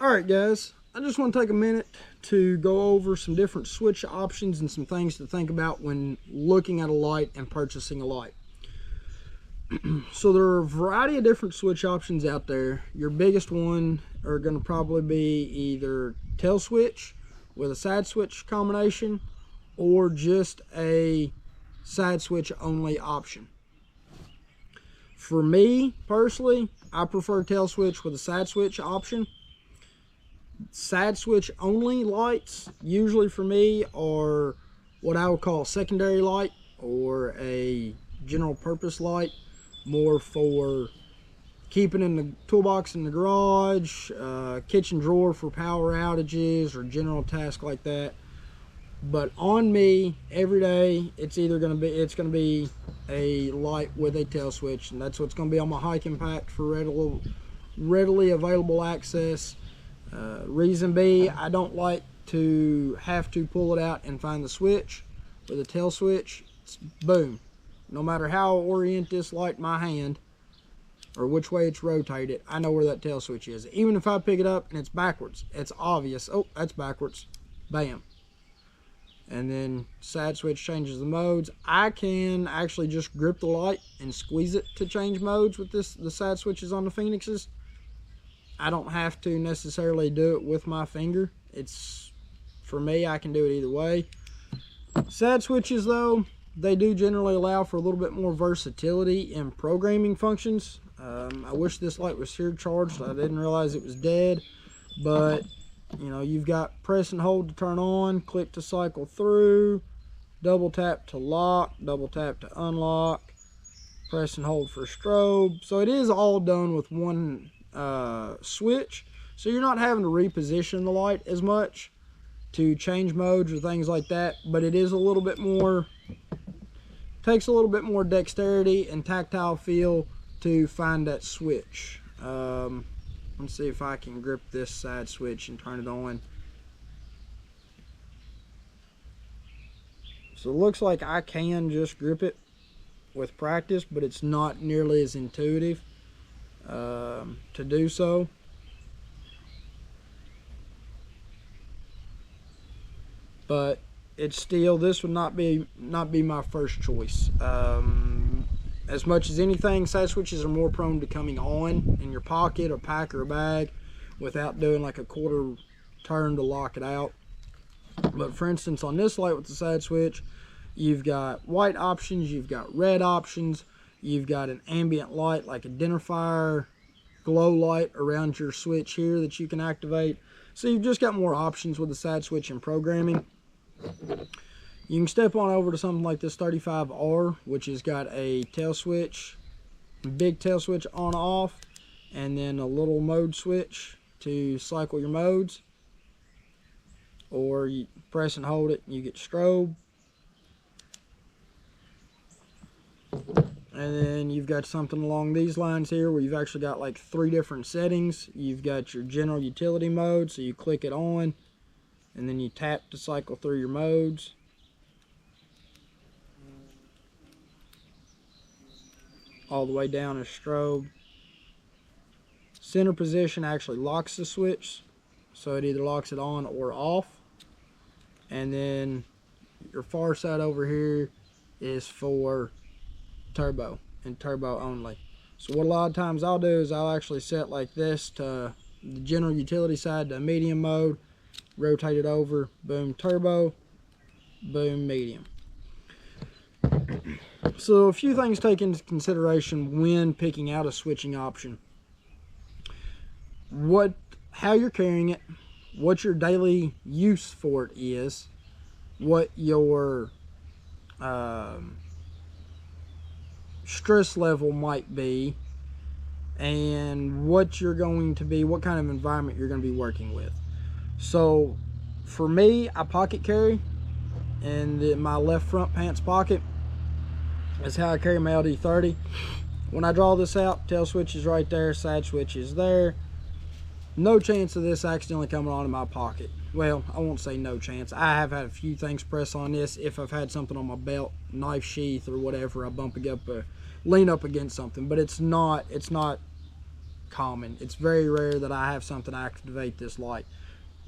Alright guys, I just want to take a minute to go over some different switch options and some things to think about when looking at a light and purchasing a light. So there are a variety of different switch options out there. Your biggest one are going to probably be either tail switch with a side switch combination or just a side switch only option. For me personally, I prefer tail switch with a side switch option. Side switch only lights usually for me are what I would call a secondary light or a general purpose light, more for keeping in the toolbox in the garage, kitchen drawer for power outages or general tasks like that. But on me every day, it's going to be a light with a tail switch, and that's what's going to be on my hiking pack for readily available access. Reason B, I don't like to have to pull it out and find the switch. With a tail switch, it's boom. No matter how I orient this light in my hand or which way it's rotated, I know where that tail switch is. Even if I pick it up and it's backwards, it's obvious. Oh, that's backwards. Bam. And then side switch changes the modes. I can actually just grip the light and squeeze it to change modes with the side switches on the Phoenixes. I don't have to necessarily do it with my finger. It's, for me, I can do it either way. Side switches though, they do generally allow for a little bit more versatility in programming functions. I wish this light was here charged. I didn't realize it was dead, but you know, you've got press and hold to turn on, click to cycle through, double tap to lock, double tap to unlock, press and hold for strobe. So it is all done with one switch, so you're not having to reposition the light as much to change modes or things like that, but it is a little bit more, takes a little bit more dexterity and tactile feel to find that switch. Let's see if I can grip this side switch and turn it on. So it looks like I can just grip it with practice, but it's not nearly as intuitive to do so. But it's still, this would not be my first choice. As much as anything, side switches are more prone to coming on in your pocket or pack or a bag without doing like a quarter turn to lock it out. But for instance, on this light with the side switch, you've got white options, you've got red options, you've got an ambient light like a dinner fire glow light around your switch here that you can activate. So you've just got more options with the side switch and programming. You can step on over to something like this 35R, which has got a tail switch, big tail switch on off, and then a little mode switch to cycle your modes. Or you press and hold it and you get strobe. And then you've got something along these lines here where you've actually got like 3 different settings. You've got your general utility mode, so you click it on and then you tap to cycle through your modes. All the way down is strobe. Center position actually locks the switch, so it either locks it on or off. And then your far side over here is for turbo and turbo only. So what a lot of times I'll do is I'll actually set like this to the general utility side to medium mode, rotate it over, boom turbo, boom medium. So a few things to take into consideration when picking out a switching option. How you're carrying it, what your daily use for it is, what your stress level might be, and what kind of environment you're going to be working with. So for me, I pocket carry in my left front pants pocket. That's how I carry my LD30. When I draw this out, tail switch is right there, side switch is there. No chance of this accidentally coming onto my pocket. Well, I won't say no chance. I have had a few things press on this. If I've had something on my belt, knife sheath or whatever, I lean up against something, but it's not common. It's very rare that I have something activate this light.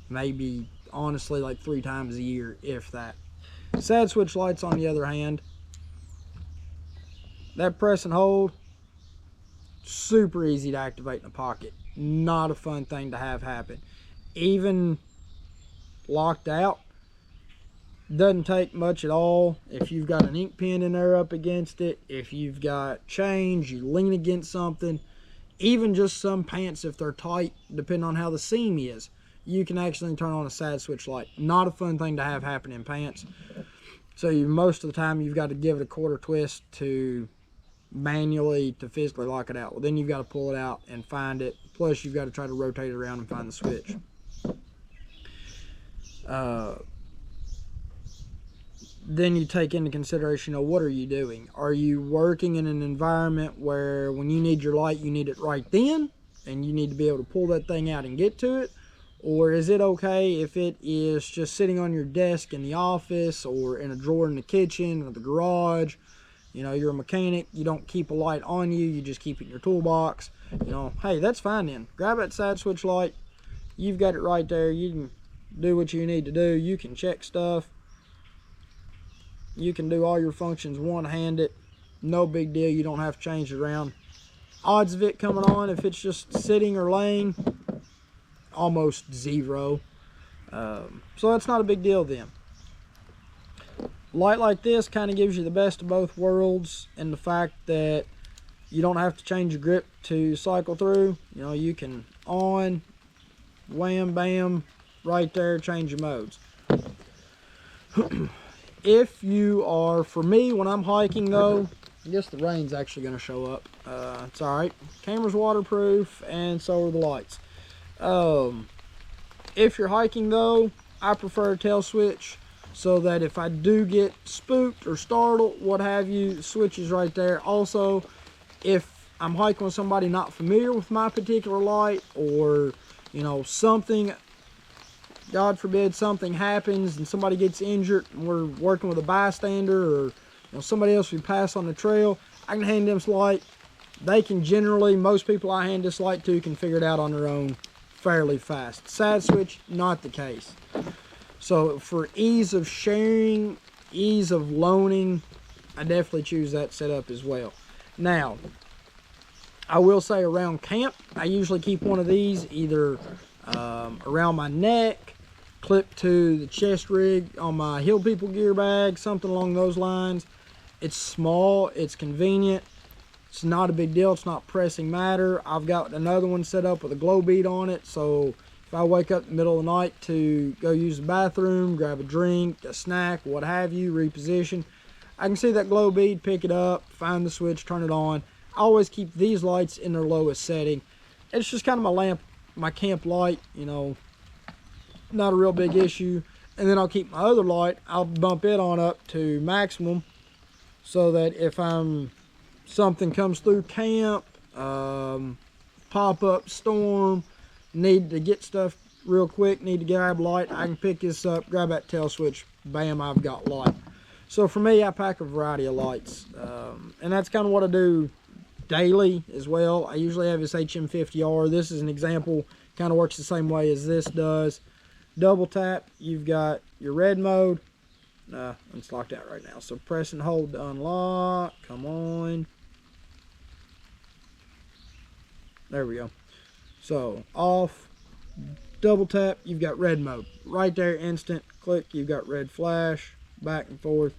Maybe, honestly, like 3 times a year, if that. Sad switch lights, on the other hand, that press and hold, super easy to activate in a pocket. Not a fun thing to have happen. Even locked out, doesn't take much at all. If you've got an ink pen in there up against it, if you've got change, you lean against something, even just some pants, if they're tight, depending on how the seam is, you can actually turn on a sad switch light. Not a fun thing to have happen in pants. So most of the time you've got to give it a quarter twist to manually, to physically lock it out. Well, then you've got to pull it out and find it. Plus you've got to try to rotate it around and find the switch. Then you take into consideration, what are you doing? Are you working in an environment where when you need your light, you need it right then, and you need to be able to pull that thing out and get to it? Or is it okay if it is just sitting on your desk in the office, or in a drawer in the kitchen or the garage? You know, you're a mechanic, you don't keep a light on you, you just keep it in your toolbox. You know, hey, that's fine then. Grab that side switch light, you've got it right there, you can do what you need to do, you can check stuff. You can do all your functions one-handed, no big deal. You don't have to change it around. Odds of it coming on, if it's just sitting or laying, almost zero. So that's not a big deal then. Light like this kind of gives you the best of both worlds, in the fact that you don't have to change your grip to cycle through. You know, you can on, wham, bam, right there, change your modes. If you are, for me, when I'm hiking though, I guess the rain's actually going to show up. It's alright. Camera's waterproof, and so are the lights. If you're hiking though, I prefer a tail switch, so that if I do get spooked or startled, what have you, the switch is right there. Also, if I'm hiking with somebody not familiar with my particular light, or, you know, something, God forbid, something happens and somebody gets injured and we're working with a bystander, or, you know, somebody else we pass on the trail, I can hand them this light. They can generally, most people I hand this light to can figure it out on their own fairly fast. Side switch, not the case. So for ease of sharing, ease of loaning, I definitely choose that setup as well. Now, I will say around camp, I usually keep one of these either around my neck, clipped to the chest rig on my Hill People gear bag, something along those lines. It's small, it's convenient, it's not a big deal, it's not pressing matter. I've got another one set up with a glow bead on it, so if I wake up in the middle of the night to go use the bathroom, grab a drink, a snack, what have you, reposition, I can see that glow bead, pick it up, find the switch, turn it on. I always keep these lights in their lowest setting. It's just kind of my lamp, my camp light, you know, not a real big issue. And then I'll keep my other light, I'll bump it on up to maximum, so that if something comes through camp, pop-up storm, need to get stuff real quick, need to grab light, I can pick this up, grab that tail switch, bam, I've got light. So for me, I pack a variety of lights, and that's kind of what I do daily as well. I usually have this HM50R. This is an example, kind of works the same way as this does. Double tap, you've got your red mode. It's locked out right now, so press and hold to unlock. Come on. There we go. So off, double tap, you've got red mode right there, instant click, you've got red flash, back and forth.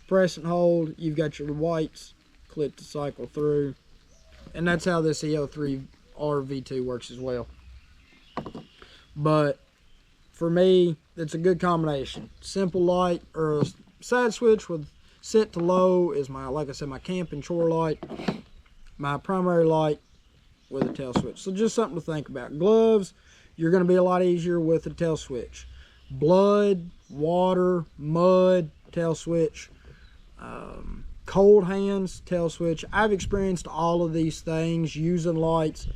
Press and hold, you've got your whites, click to cycle through. And that's how this EO3R V2 works as well. But for me, it's a good combination. Simple light, or a side switch with set to low is my, like I said, my camp and chore light. My primary light with a tail switch. So just something to think about. Gloves, you're going to be a lot easier with a tail switch. Blood, water, mud, tail switch. Cold hands, tail switch. I've experienced all of these things using lights.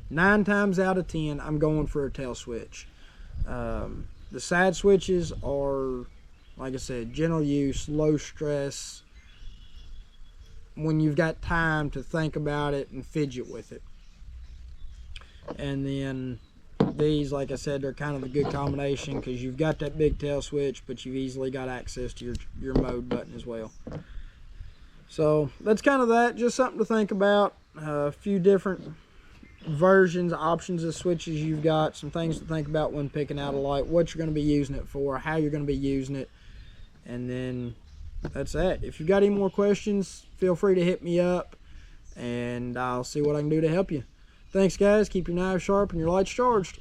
9 times out of 10, I'm going for a tail switch. The side switches are, like I said, general use, low stress, when you've got time to think about it and fidget with it. And then these, like I said, they're kind of a good combination because you've got that big tail switch, but you've easily got access to your mode button as well. So that's kind of that, just something to think about. A few different versions, options of switches you've got, some things to think about when picking out a light, what you're going to be using it for, how you're going to be using it, and then that's that. If you've got any more questions, feel free to hit me up and I'll see what I can do to help you. Thanks guys, keep your knives sharp and your lights charged.